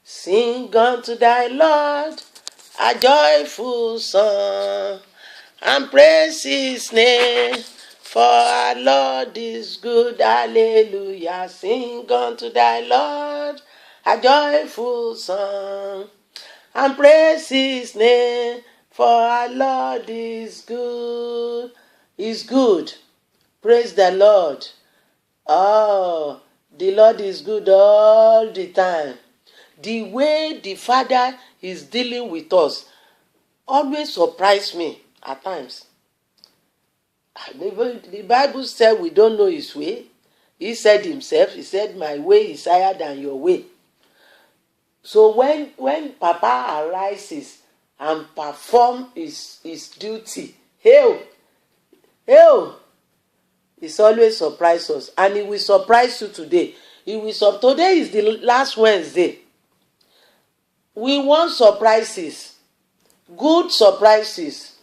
Sing unto thy Lord a joyful song, and praise his name, for our Lord is good. Hallelujah. Sing unto thy Lord a joyful song, and praise his name, for our Lord is good. Is good. Praise the Lord. Oh, the Lord is good all the time. The way the Father is dealing with us always surprise me at times. The Bible said we don't know his way. He said himself, he said, my way is higher than your way. So when Papa arises and perform his duty, hail, it's always surprise us, and he will surprise you today. Today is the last Wednesday. We want surprises, good surprises.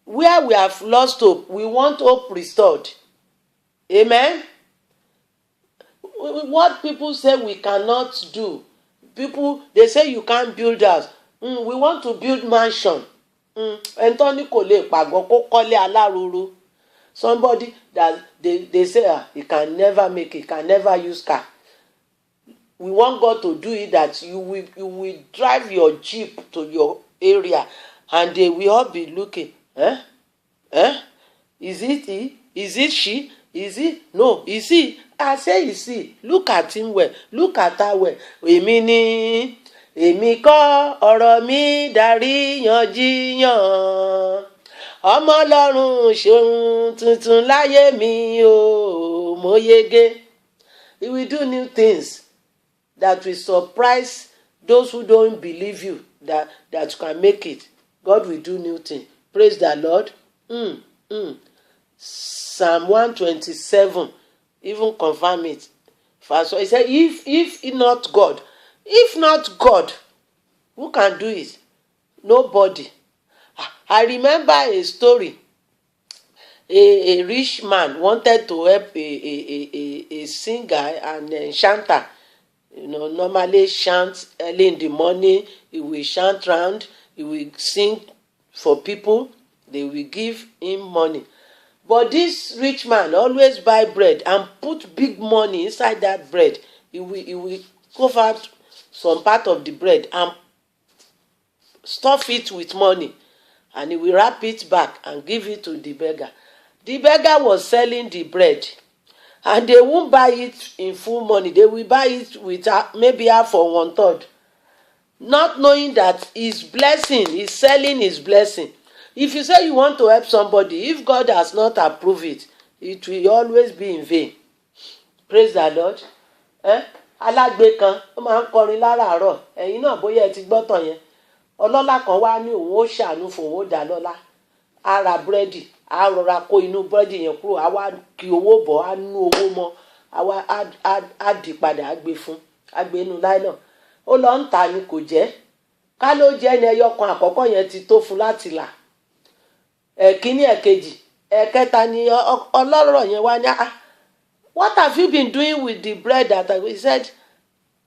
Where we have lost hope, we want hope restored. Amen. What people say we cannot do, they say you can't build house. We want to build mansion. Ẹ̀ńtọ́ni kò lè pàgọ́ kó kọ́lé aláruru. Somebody that they say he can never make it, can never use car. We want God to do it, that you will drive your jeep to your area and they will all be looking. Is it he? Is it she? Is it? No, is he? I say is he. Look at him well. Look at her well. Èmi kọ́ ọ̀rọ̀ mi dàríyànjiyàn. Ọmọ Ọlọ́run ṣeun tuntun láyé mi o, mo yege. He will do new things that will surprise those who don't believe you that you can make it. God will do new things. Praise the Lord. Psalm 127 even confirm it. Verse 1, he said, if not God, who can do it? Nobody. I remember a story. A rich man wanted to help a singer and chanter. Normally chant early in the morning. He will chant round. He will sing for people. They will give him money. But this rich man always buy bread and put big money inside that bread. He will cover some part of the bread and stuff it with money. And he will wrap it back and give it to the beggar. The beggar was selling the bread. And they won't buy it in full money. They will buy it with maybe half or 1/3. Not knowing that his blessing, he's selling his blessing. If you say you want to help somebody, if God has not approved it, it will always be in vain. Praise the Lord. Alágbe kan, ó máa ń kọrin láràárọ̀. Ẹ̀yin náà bóyá ẹ ti gbọ́ tàn yẹn. Ọlọ́lá kan wá ní òun ó ṣàánú fún òun ó dá lọ́lá. Á ra búrẹ́dì, á rọra kó inú búrẹ́dì yẹn kúrò, á wá kí owó bọ̀, á nú owó mọ́, á dì padà, á gbé fún, á gbé inú láìlọ́n. Ó lọ ń tà ní kò jẹ́. Ká ló jẹ́ ní ẹyọ kan àkọ́kọ́ yẹn ti tó fún láti là. Ẹ̀kíní, ẹ̀kejì, ẹ̀kẹta ni ọlọ́rọ̀ yẹn wá ní, what have you been doing with the bread that he said,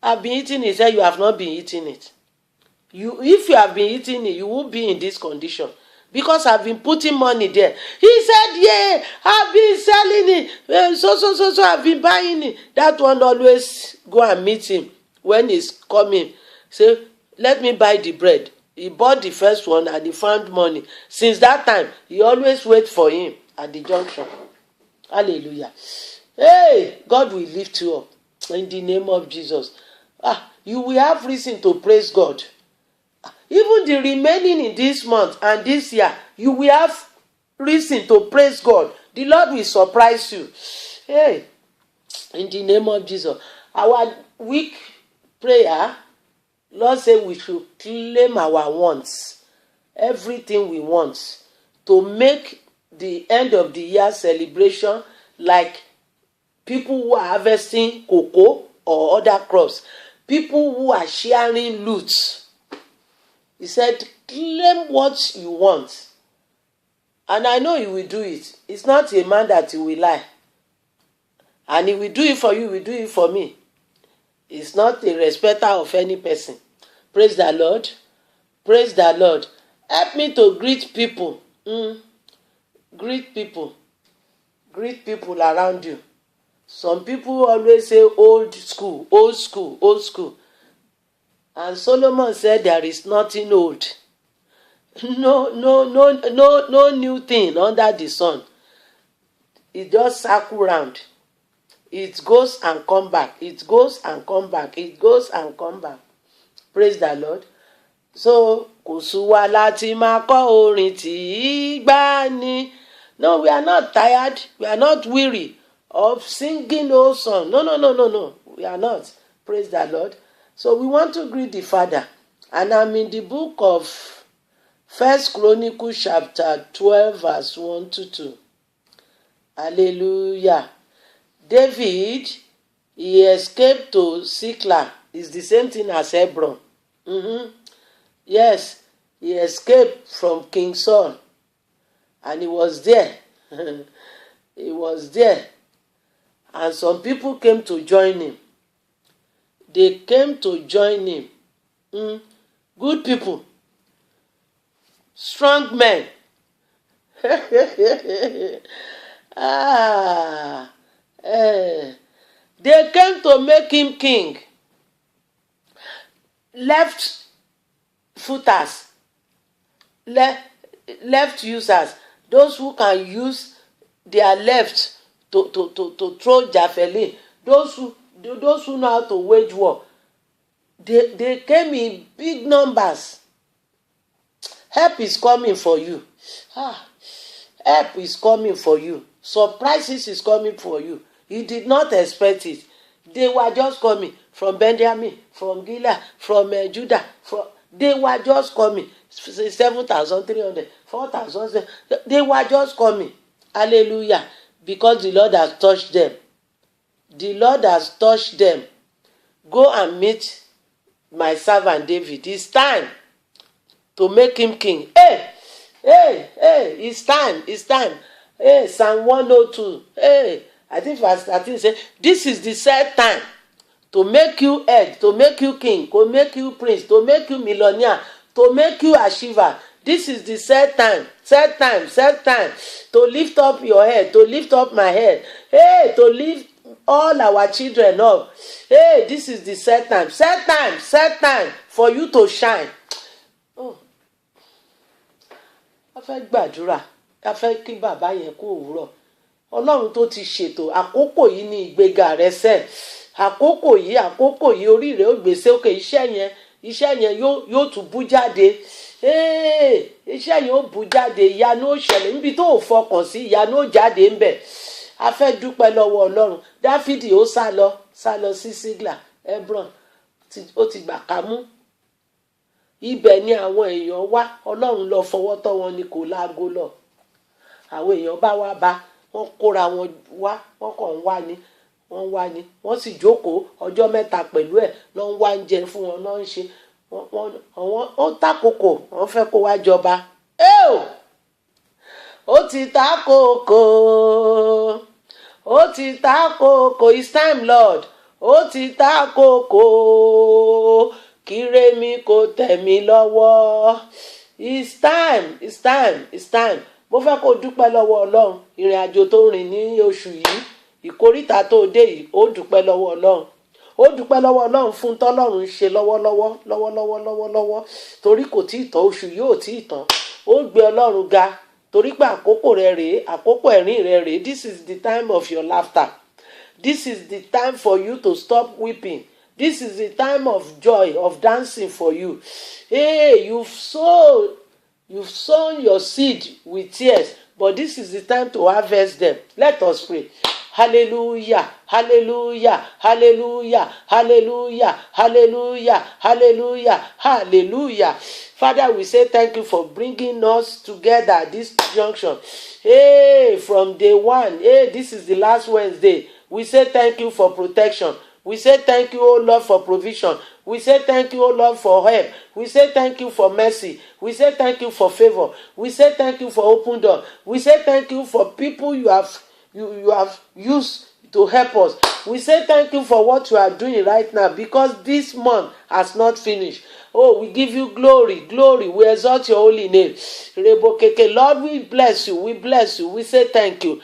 I've been eating it. He said, you have not been eating it. If you have been eating it, you won't be in this condition. Because I've been putting money there. He said, yeah, I've been selling it. So I've been buying it. That one always go and meet him when he's coming. Say, let me buy the bread. He bought the first one and he found money. Since that time, he always wait for him at the junction. Hallelujah. Hey, God will lift you up in the name of Jesus. You will have reason to praise God. Even the remaining in this month and this year, you will have reason to praise God. The Lord will surprise you. Hey, in the name of Jesus. Our week prayer, Lord said we should claim our wants. Everything we want. To make the end of the year celebration like people who are harvesting cocoa or other crops. People who are sharing loot. He said, claim what you want. And I know he will do it. It's not a man that he will lie. And he will do it for you, he will do it for me. He's not a respecter of any person. Praise the Lord. Praise the Lord. Help me to greet people. Greet people. Greet people around you. Some people always say old school, old school, old school. And Solomon said there is nothing old. No new thing under the sun. It just circle round. It goes and come back. It goes and come back. It goes and come back. Praise the Lord. So kò sú wa láti máa kọ orin tí í gbà ni. No, we are not tired. We are not weary of singing old song. No. We are not. Praise the Lord. So we want to greet the Father. And I'm in the book of 1 Chronicles chapter 12 verse 1 to 2. Hallelujah. David, he escaped to Siklag. It's the same thing as Hebron. Yes, he escaped from King Saul. And he was there. He was there. And some people came to join him. They came to join him. Good people. Strong men. They came to make him king. Left footers, left users, those who can use their left to throw javelin, those who know how to wage war. They came in big numbers. Help is coming for you. Help is coming for you. Surprises is coming for you. You did not expect it. They were just coming from Benjamin, from Gilead, from Judah. They were just coming. 7,300, 4,000. They were just coming. Hallelujah. Because the Lord has touched them. The Lord has touched them. Go and meet my servant David. It's time to make him king. Hey, it's time. It's time. Hey, Psalm 102. Hey, I think verse 13 says, this is the set time to make you head, to make you king, to make you prince, to make you millionaire, to make you achiever. This is the set time to lift up your head, to lift up my head. Hey, to lift all our children up. Hey, this is the set time for you to shine. Oh, a fẹ́ gbàdúrà, a fẹ́ kí bàbá yẹn kú òwúrọ̀. Ọlọ́run tó ti ṣètò àkókò yìí ní ìgbéga rẹ sẹ́. Àkókò yìí orí rẹ̀ ó gbèsè òkè iṣẹ́ yẹn yóò tún bú jáde. Iṣẹ́ yẹn ó bú jáde, ìyanu ó ṣẹlẹ̀ níbi tó ò fọkàn sí, ìyanu ó jáde ńbẹ̀. A fẹ́ dúpẹ́ lọ́wọ́ Ọlọ́run. Dáfídì ó sá lọ sí Siklag, Hebron. Ó ti gbà kámú. Ibẹ̀ ni àwọn èèyàn wá. Ọlọ́run lọ fọwọ́ tọ́ wọn ni kò láago lọ. Àwọn èèyàn bá wá bá, wọ́n kóra wọn wá, wọ́n kàn ń wá ni. Wọ́n sì jókòó ọjọ́ mẹ́ta pẹ̀lú ẹ̀, lọ́ ń wá oúnjẹ fún wọn, lọ́ ń ṣe. Wọ́n tàkókò, wọ́n fẹ́ kó wá jọba. Ó ti tàkókò. Ó ti tàkókò. It's time, Lord. Ó ti tàkókò. Kíre mi kò tẹ̀ mí lọ́wọ́. It's time. Mo fẹ́ kó dúpẹ́ lọ́wọ́ Ọlọ́run. Ìrìn àjò tó rìn ní oṣù yìí, ìkóríta tó dé yìí, ó dúpẹ́ lọ́wọ́ Ọlọ́run. Ó dúpẹ́ lọ́wọ́ Ọlọ́run fún tọ́lọ́run ń ṣe lọ́wọ́lọ́wọ́. Torí kò tí ì tán, oṣù yìí ò tí ì tán. Ó gbé Ọlọ́run ga. Torí pé àkókò rẹ rèé, àkókò ẹ̀rín rẹ rèé. This is the time of your laughter. This is the time for you to stop weeping. This is the time of joy, of dancing for you. Hey, you've sown your seed with tears, but this is the time to harvest them. Let us pray. Hallelujah, hallelujah, hallelujah, hallelujah, hallelujah, hallelujah, hallelujah. Father, we say thank you for bringing us together at this junction. Hey, from day one, hey, this is the last Wednesday. We say thank you for protection. We say thank you, oh Lord, for provision. We say thank you, oh Lord, for help. We say thank you for mercy. We say thank you for favor. We say thank you for open door. We say thank you for people you have used to help us. We say thank you for what you are doing right now, because this month has not finished. Oh, we give you glory, glory. We exalt your holy name. Rebokeke, Lord, we bless you. We bless you. We say thank you.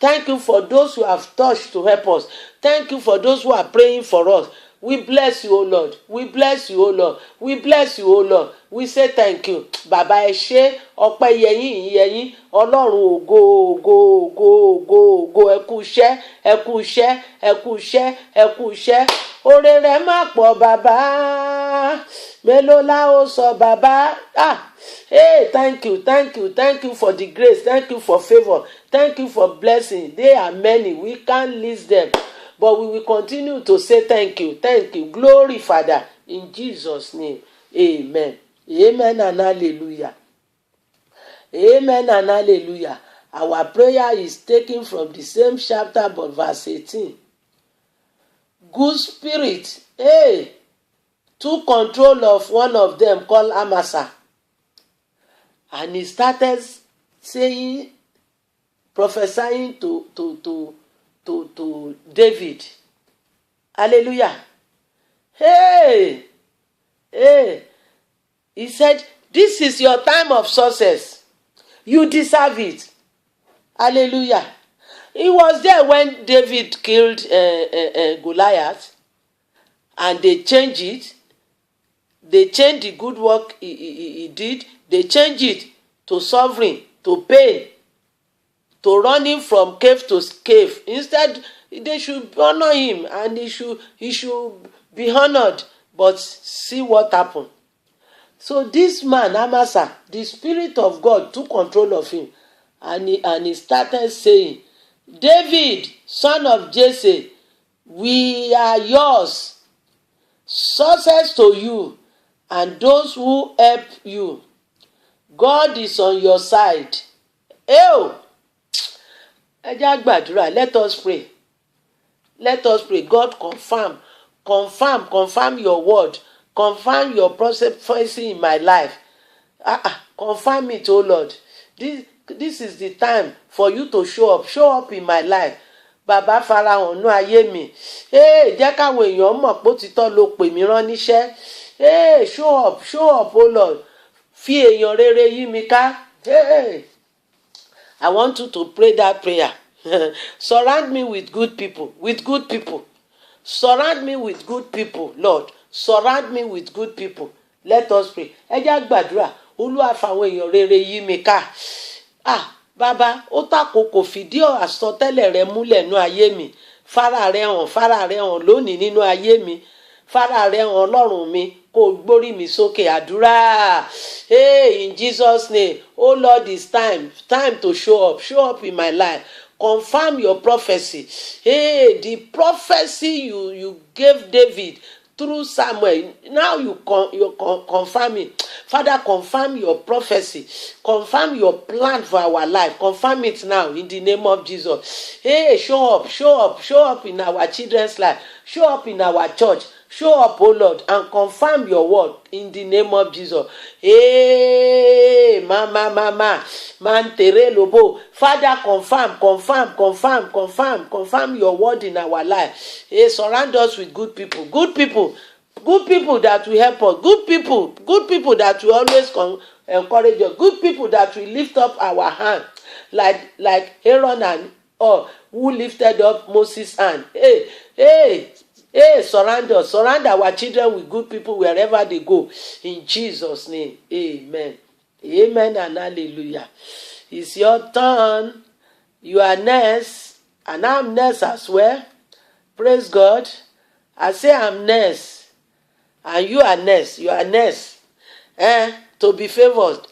Thank you for those who have touched to help us. Thank you for those who are praying for us. We bless you, O Lord. We bless you, O Lord. We bless you, O Lord. We say thank you. Bàbá ẹ ṣé, ọpẹ́ yẹyìn yẹyìn, Ọlọ́run ògo ògo ògo ògo ògo, ẹ kú iṣẹ́, ẹ kú iṣẹ́, ẹ kú iṣẹ́, ẹ kú iṣẹ́. Oore rẹ̀ má pọ̀ bàbá. Mélòó la ó sọ bàbá? Hey, thank you, thank you, thank you for the grace, thank you for favor, thank you for blessing. They are many, we can't list them, but we will continue to say thank you, glory, Father, in Jesus' name, amen, amen and hallelujah, amen and hallelujah. Our prayer is taken from the same chapter but verse 18. Good spirit, hey, took control of one of them called Amasa. And he started saying, prophesying to David. Hallelujah. Hey, hey. He said, this is your time of success. You deserve it. Hallelujah. He was there when David killed Goliath, and they changed it. They changed the good work he did. They changed it to suffering, to pain, to running from cave to cave. Instead, they should honor him, and he should be honored. But see what happened. So this man, Amasa, the Spirit of God took control of him, and he started saying, David, son of Jesse, we are yours. Success to you and those who help you. God is on your side. Ẹ jẹ́ á gbàdúrà. Let us pray. Let us pray. God, confirm your word. Confirm your prophecy in my life. Confirm it, oh Lord. This is the time for you to show up in my life. Bàbá farahàn nú ayé mi. Jẹ́ káwọn èèyàn mọ̀ pé òtítọ́ ló pè mí rán níṣẹ́. Show up, oh Lord. Fi èèyàn rere yí mi ká. I want you to pray that prayer. Surround me with good people. Surround me with good people, Lord. Surround me with good people. Let us pray. Ẹ jẹ́ á gbàdúrà. Olúwa fàwọn èèyàn rere yí mi ká. Bàbá, ó tàkókò fìdí àsọtẹ́lẹ̀ rẹ múlẹ̀ nú ayé mi. Fara rẹ hàn lónìí nínú ayé mi. Fara rẹ hàn Ọlọ́run mi. Kó gbórí mi sókè àdúrà. In Jesus' name, oh Lord, it's time to show up in my life. Confirm your prophecy. The prophecy you gave David through Samuel, now you confirm it. Father, confirm your prophecy. Confirm your plan for our life. Confirm it now in the name of Jesus. Show up in our children's life. Show up in our church. Show up, oh Lord, and confirm your word in the name of Jesus. Man tere lobo. Father, confirm your word in our life. Surround us with good people that will help us. Good people that will always encourage us. Good people that will lift up our hand, like Aaron and who lifted up Moses' hand. Surround our children with good people wherever they go. In Jesus' name, amen. Amen and hallelujah. It's your turn. You are next, and I'm next as well. Praise God. I say I'm next, and you are next. You are next. To be favored.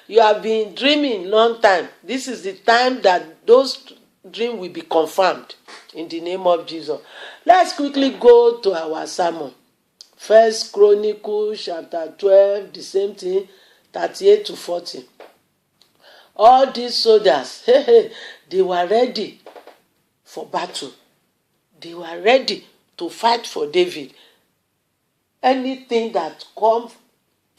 You have been dreaming long time. This is the time that those dreams will be confirmed in the name of Jesus. Let's quickly go to our sermon. First Chronicles chapter 12, the same thing, 38 to 40. All these soldiers, they were ready for battle. They were ready to fight for David. Anything that comes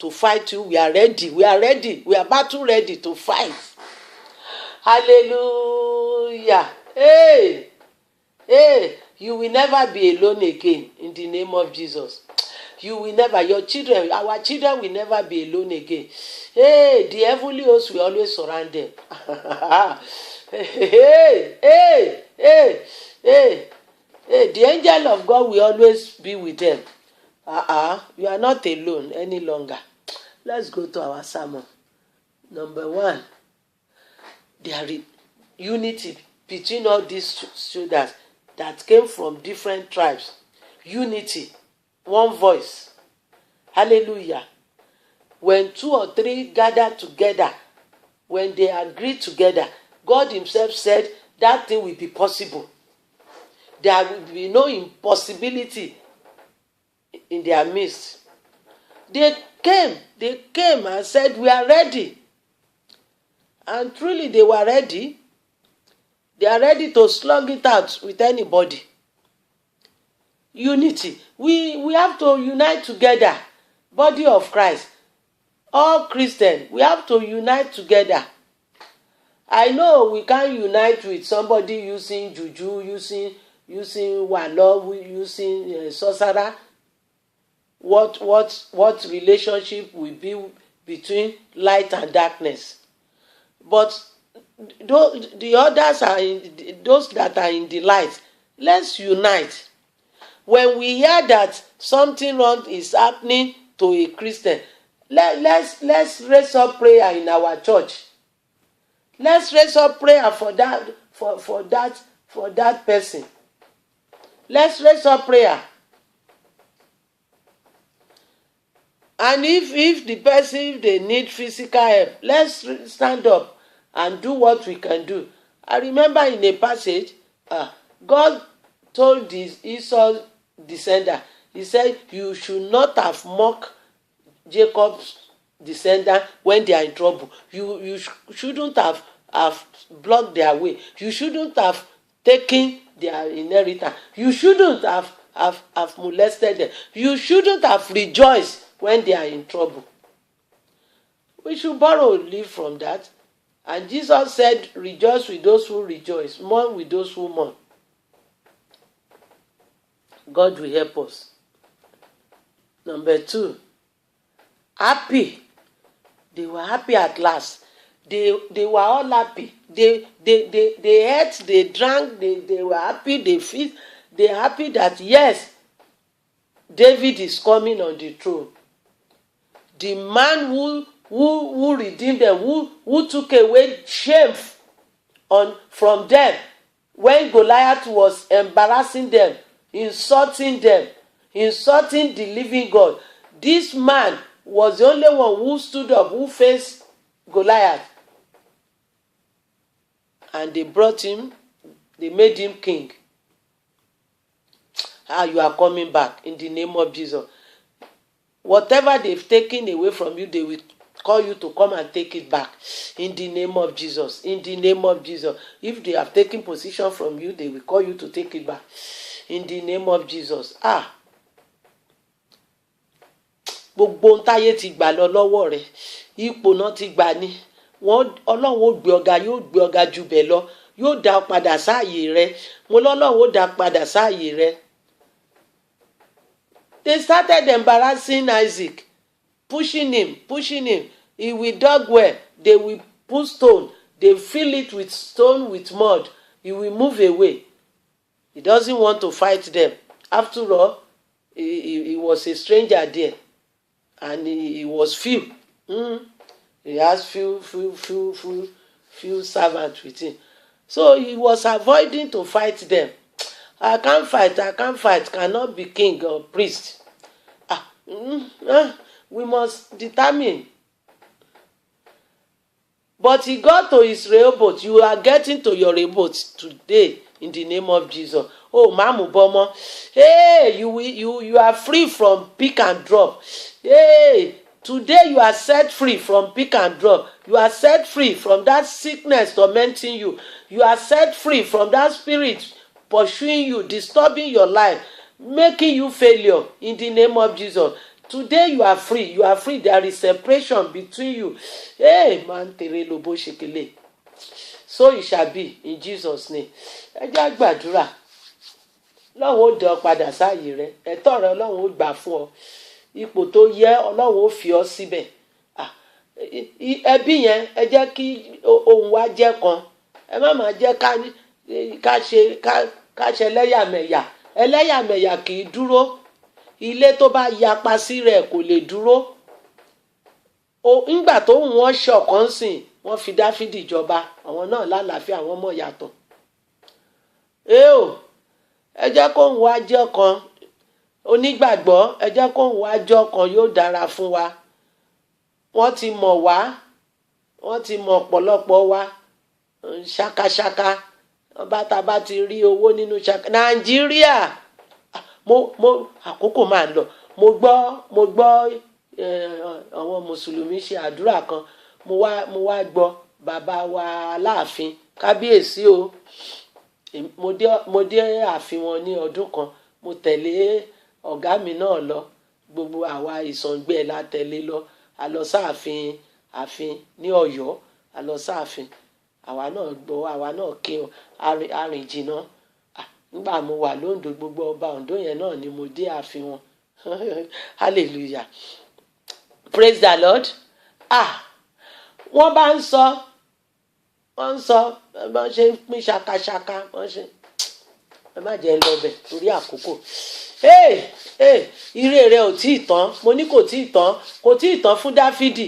to fight you, we are ready. We are ready. We are battle ready to fight. Hallelujah. Hey, you will never be alone again in the name of Jesus. You will never, your children, our children will never be alone again. Hey, the heavenly host will always surround them. Hey, hey, hey, hey, hey, the angel of God will always be with them. You are not alone any longer. Let's go to our sermon. Number 1, there is unity between all these soldiers that came from different tribes. Unity, one voice. Hallelujah. When 2 or 3 gather together, when they agree together, God himself said that thing will be possible. There will be no impossibility in their midst. They came and said, we are ready. And truly they were ready. They are ready to slug it out with anybody. Unity. We have to unite together. Body of Christ. All Christians, we have to unite together. I know we can't unite with somebody using juju, using walo, using sorcerer. What relationship will be between light and darkness? But the others are those that are in the light. Let's unite. When we hear that something wrong is happening to a Christian, let's raise up prayer in our church. Let's raise up prayer for that person. Let's raise up prayer. And if the person, if they need physical help, let's stand up and do what we can do. I remember in a passage, God told Esau's descendant, he said, you should not have mocked Jacob's descendant when they are in trouble. You shouldn't have blocked their way. You shouldn't have taken their inheritance. You shouldn't have molested them. You shouldn't have rejoiced when they are in trouble. We should borrow live from that. And Jesus said, rejoice with those who rejoice, mourn with those who mourn. God will help us. Number 2, happy. They were happy at last. They were all happy. They ate, they drank, they were happy, they feast. They are happy that yes, David is coming on the throne. The man who redeemed them, who took away shame from them when Goliath was embarrassing them, insulting the living God. This man was the only one who stood up, who faced Goliath. And they brought him, they made him king. You are coming back in the name of Jesus. Whatever they've taken away from you, they will call you to come and take it back. In the name of Jesus. In the name of Jesus. If they have taken position from you, they will call you to take it back. In the name of Jesus. Gbogbo ohun táyé ti gbà lọ lọ́wọ́ rẹ̀, ipò náà ti gbà ní. Ọlọ́run ó gbé ọ̀gá, yóò gbé ọ̀gá jù bẹ́ẹ̀ lọ, yóò dá padà sáàyè rẹ̀. Mo lọ́lọ́run ó dá padà sáàyè rẹ̀. They started embarrassing Isaac, pushing him. He will dug well. They will put stone. They fill it with stone, with mud. He will move away. He doesn't want to fight them. After all, he was a stranger there, and he was few. He has few servants with him. So he was avoiding to fight them. I can't fight, cannot be king or priest. We must determine. But he got to his Rehoboth. You are getting to your Rehoboth today in the name of Jesus. Oh, Mamu Bomo. Hey, you are free from pick and drop. Hey, today you are set free from pick and drop. You are set free from that sickness tormenting you. You are set free from that spirit pursuing you, disturbing your life, making you failure in the name of Jesus. Today you are free. You are free. There is separation between you. Hey, man, tere lobo shekele. So it shall be in Jesus' name. Ẹ jẹ́ á gbàdúrà. ọlọ́run ó dẹ ọ padà sáàyè rẹ, ẹ̀tọ́ rẹ ọlọ́run ó gbà fún ọ, ipò tó yẹ ọlọ́run ó fi ọ síbẹ̀. Ẹbí yẹn ẹ jẹ́ kí ohùn wa jẹ́ kan, ẹ má máa jẹ́ ká ṣe ẹlẹ́yàmẹ̀yà. Ẹlẹ́yàmẹ̀yà kì í dúró, ilé tó bá yapa sí rẹ̀ kò lè dúró. Ńgbà tó ń wọ́n ṣọ̀kan sìn, wọ́n fi Dáfídì jọba, àwọn náà lálàáfíà, àwọn mọ̀ yàtọ̀. Ẹ jẹ́ kó ń wá jẹ́ kan, onígbàgbọ́ ẹ jẹ́ kó ń wá jọ́ kan, yóò dára fún wa. Wọ́n ti mọ̀ wá, wọ́n ti mọ̀ ọ̀pọ̀lọpọ̀ wa ṣakaṣaka, tá bá ti rí owó nínú ṣaka. Nàìjíríà, àkókò máa lọ. Mo gbọ́ àwọn mùsùlùmí ṣe àdúrà kan, mo wá gbọ́ bàbá wa Aláàfin kábíyèsí o. Mo dé ààfin wọn ní ọdún kan, mo tẹ̀lé ọ̀gá mi náà lọ, gbogbo àwa ìsàngbẹ́ la tẹ̀lé lọ. A lọ sáàfin ní Ọ̀yọ́, a lọ sáàfin, àwa náà gbọ́, àwa náà kí arìn jìnnà. Nígbà mo wà lóńdó, gbogbo ọba Oǹdó yẹn náà ni mo dé ààfin wọn. Hallelujah, praise the Lord. Wọ́n bá ń sọ wọ́n ṣe ń pín ṣakaṣaka, wọ́n ṣe, ẹ má jẹ́ lọ bẹ̀ torí àkókò. Ire rẹ ò tí ì tán, mo ní kò tí ì tán, kò tí ì tán fún Dáfídì,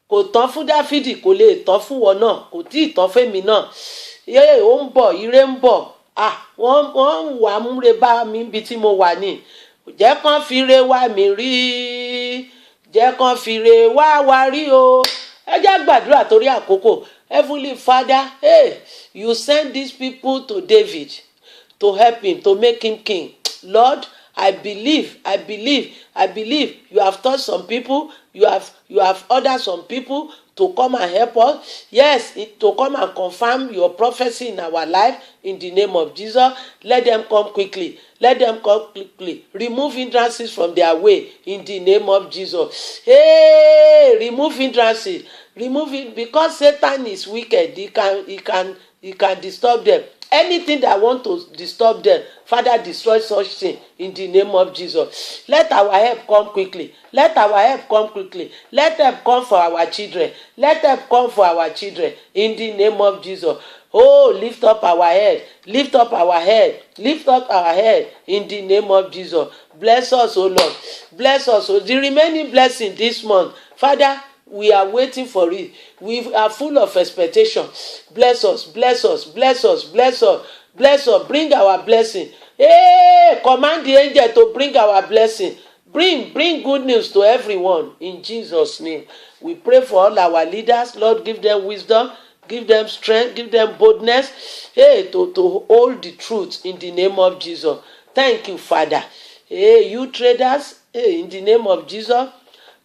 kò tán fún Dáfídì, kò lè tán fún wọn náà, kò tí ì tán fẹ́mi náà. Ó ń bọ̀, ire ń bọ̀. Wọ́n ń wà múre bá mi níbi tí mo wà ní. Jẹ́ kán fi re wá mi rí, jẹ́ kán fi re wá rí o. Ẹ jẹ́ gbàdúrà torí àkókò. Heavenly Father, you send these people to David to help him, to make him king. Lord, I believe you have taught some people, you have ordered some people to come and help us. Yes, to come and confirm your prophecy in our life in the name of Jesus. Let them come quickly. Let them come quickly. Remove hindrances from their way in the name of Jesus. Remove hindrances. Remove it, because Satan is wicked. He can disturb them. Anything that want to disturb them, Father, destroy such thing in the name of Jesus. Let our help come quickly. Let our help come quickly. Let help come for our children. Let help come for our children in the name of Jesus. Lift up our head. Lift up our head. Lift up our head in the name of Jesus. Bless us, O Lord. Bless us. The remaining blessing this month, Father, we are waiting for it. We are full of expectation. Bless us, bless us, bless us, bless us, bless us. Bring our blessing. Command the angel to bring our blessing. Bring good news to everyone in Jesus' name. We pray for all our leaders. Lord, give them wisdom, give them strength, give them boldness, to hold the truth in the name of Jesus. Thank you, Father. You traders, in the name of Jesus,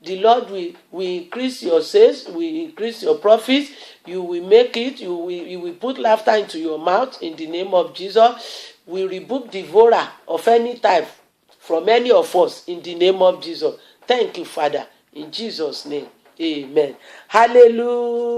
the Lord will increase your sales, will increase your profits. You will make it. You will put laughter into your mouth in the name of Jesus. We rebuke devourer of any type from any of us in the name of Jesus. Thank you, Father. In Jesus' name, amen. Hallelujah.